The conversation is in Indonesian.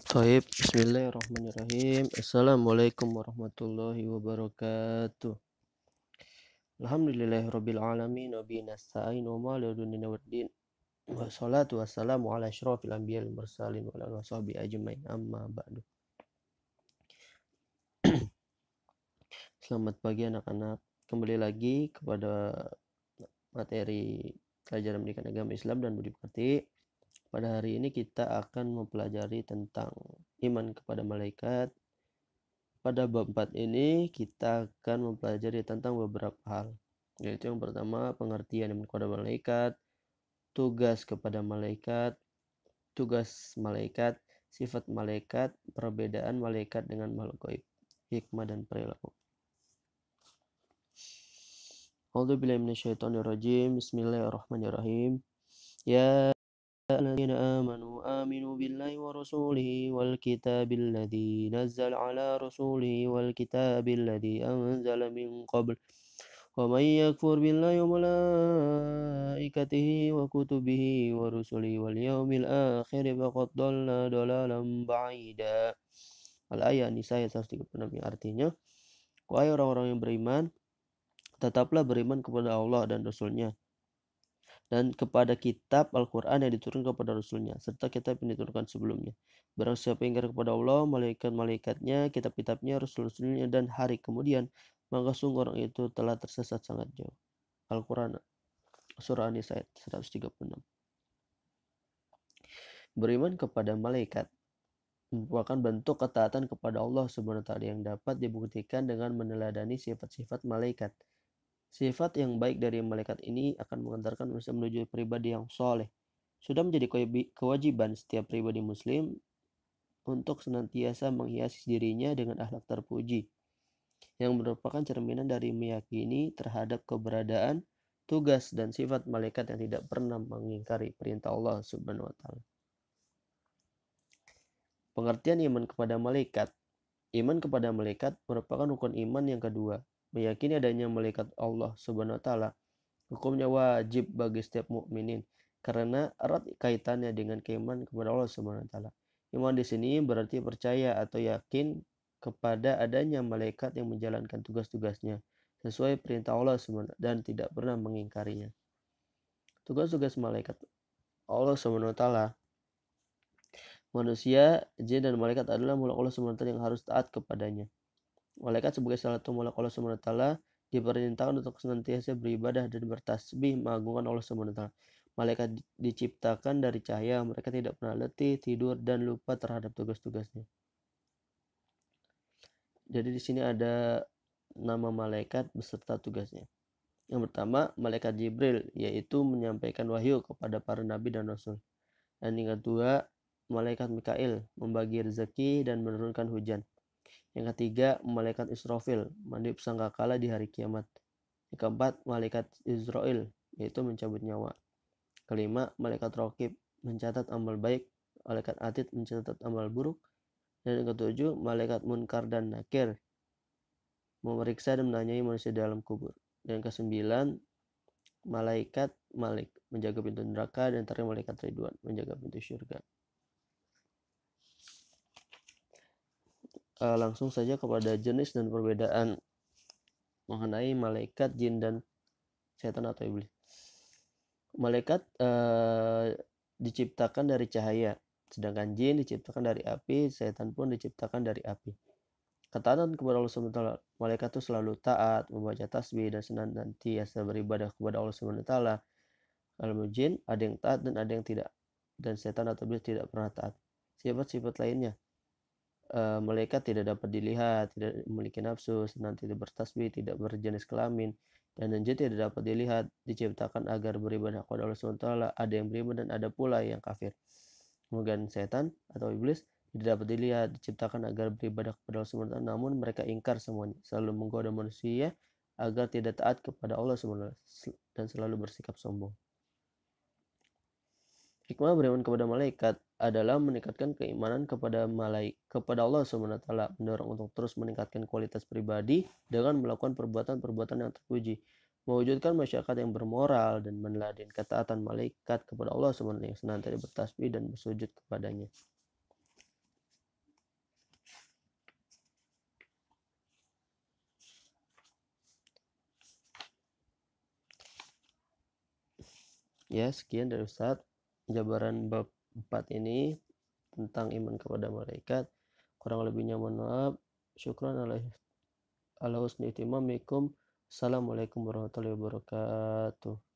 Baik, bismillahirrahmanirrahim. Assalamualaikum warahmatullahi wabarakatuh. Alhamdulillahirabbil alamin wa bihi nasta'in wa ma la dunina waddin. Wassalatu wassalamu ala asyrofil anbiya'i wal mursalin wa ala alihi washabihi ajmain. Amma ba'du. Selamat pagi anak-anak. Kembali lagi kepada materi pelajaran pendidikan agama Islam dan budi pekerti. Pada hari ini kita akan mempelajari tentang iman kepada malaikat. Pada bab 4 ini kita akan mempelajari tentang beberapa hal, yaitu yang pertama pengertian iman kepada malaikat, tugas kepada malaikat, tugas malaikat, sifat malaikat, perbedaan malaikat dengan makhluk gaib, hikmah dan perilaku. A'udzubillahi minasyaitonirrajim. Bismillahirrahmanirrahim. Ya الذين آمنوا آمنوا بالله ورسوله والكتاب الذي نزل على رسوله والكتاب الذي أنزل من قبل ومن يكفر بالله وملائكته وكتبه ورسله واليوم الآخر فقد ضل ضلالا بعيدا. Al-ayat Nisa ayat 136 yang artinya, wahai orang-orang yang beriman, tetaplah beriman kepada Allah dan Rasul-Nya, dan kepada kitab Al-Quran yang diturunkan kepada Rasulnya, serta kitab yang diturunkan sebelumnya. Barang siapa yang ingkar kepada Allah, malaikat-malaikatnya, kitab-kitabnya, Rasul-Rasulnya, dan hari kemudian, maka sungguh orang itu telah tersesat sangat jauh. Al-Quran Surah An-Nisa ayat 136. Beriman kepada malaikat merupakan bentuk ketaatan kepada Allah SWT yang dapat dibuktikan dengan meneladani sifat-sifat malaikat. Sifat yang baik dari malaikat ini akan mengantarkan manusia menuju pribadi yang soleh. Sudah menjadi kewajiban setiap pribadi muslim untuk senantiasa menghiasi dirinya dengan akhlak terpuji, yang merupakan cerminan dari meyakini terhadap keberadaan, tugas, dan sifat malaikat yang tidak pernah mengingkari perintah Allah Subhanahu wa Ta'ala. Pengertian iman kepada malaikat. Iman kepada malaikat merupakan rukun iman yang kedua. Meyakini adanya malaikat Allah Subhanahu wa Ta'ala hukumnya wajib bagi setiap mukminin karena erat kaitannya dengan keimanan kepada Allah Subhanahu wa Ta'ala. Iman di sini berarti percaya atau yakin kepada adanya malaikat yang menjalankan tugas-tugasnya sesuai perintah Allah Subhanahu dan tidak pernah mengingkarinya. Tugas-tugas malaikat Allah Subhanahu wa Ta'ala. Manusia, jin, dan malaikat adalah makhluk Allah Subhanahu wa Ta'ala yang harus taat kepadanya. Malaikat sebagai salah satu makhluk Allah Subhanahu wa Ta'ala diperintahkan untuk senantiasa beribadah dan bertasbih mengagungkan Allah Subhanahu wa Ta'ala. Malaikat diciptakan dari cahaya, mereka tidak pernah letih, tidur, dan lupa terhadap tugas-tugasnya. Jadi di sini ada nama malaikat beserta tugasnya. Yang pertama, malaikat Jibril, yaitu menyampaikan wahyu kepada para nabi dan rasul. Dan yang kedua, malaikat Mikail, membagi rezeki dan menurunkan hujan. Yang ketiga, malaikat Israfil, meniup sangkakala di hari kiamat. Yang keempat, malaikat Israel, yaitu mencabut nyawa. Kelima, malaikat Raqib, mencatat amal baik. Malaikat Atid, mencatat amal buruk. Dan yang ketujuh, malaikat Munkar dan Nakir, memeriksa dan menanyai manusia dalam kubur. Dan yang kesembilan, malaikat Malik, menjaga pintu neraka. Dan terakhir, malaikat Ridwan, menjaga pintu syurga. Langsung saja kepada jenis dan perbedaan mengenai malaikat, jin, dan setan atau iblis. Malaikat diciptakan dari cahaya, sedangkan jin diciptakan dari api, setan pun diciptakan dari api. Ketaatan kepada Allah SWT, malaikat itu selalu taat, membaca tasbih, dan senantiasa beribadah kepada Allah SWT. Kalau jin, ada yang taat dan ada yang tidak. Dan setan atau iblis tidak pernah taat. Sifat-sifat lainnya, malaikat tidak dapat dilihat, tidak memiliki nafsu, senantiasa bertasbih, tidak berjenis kelamin, dan jin tidak dapat dilihat, diciptakan agar beribadah kepada Allah SWT. Ada yang beriman dan ada pula yang kafir. Kemudian setan atau iblis tidak dapat dilihat, diciptakan agar beribadah kepada Allah SWT, namun mereka ingkar semuanya, selalu menggoda manusia agar tidak taat kepada Allah SWT dan selalu bersikap sombong. Hikmah beriman kepada malaikat adalah meningkatkan keimanan kepada Allah SWT, mendorong untuk terus meningkatkan kualitas pribadi dengan melakukan perbuatan-perbuatan yang terpuji, mewujudkan masyarakat yang bermoral dan meneladani ketaatan malaikat kepada Allah SWT yang senantiasa bertasbih dan bersujud kepadanya. Ya, sekian dari Ustadz, jabaran bab 4 ini tentang iman kepada malaikat. Kurang lebihnya mohon maaf. Syukran ala husni ihtimamikum. Assalamualaikum warahmatullahi wabarakatuh.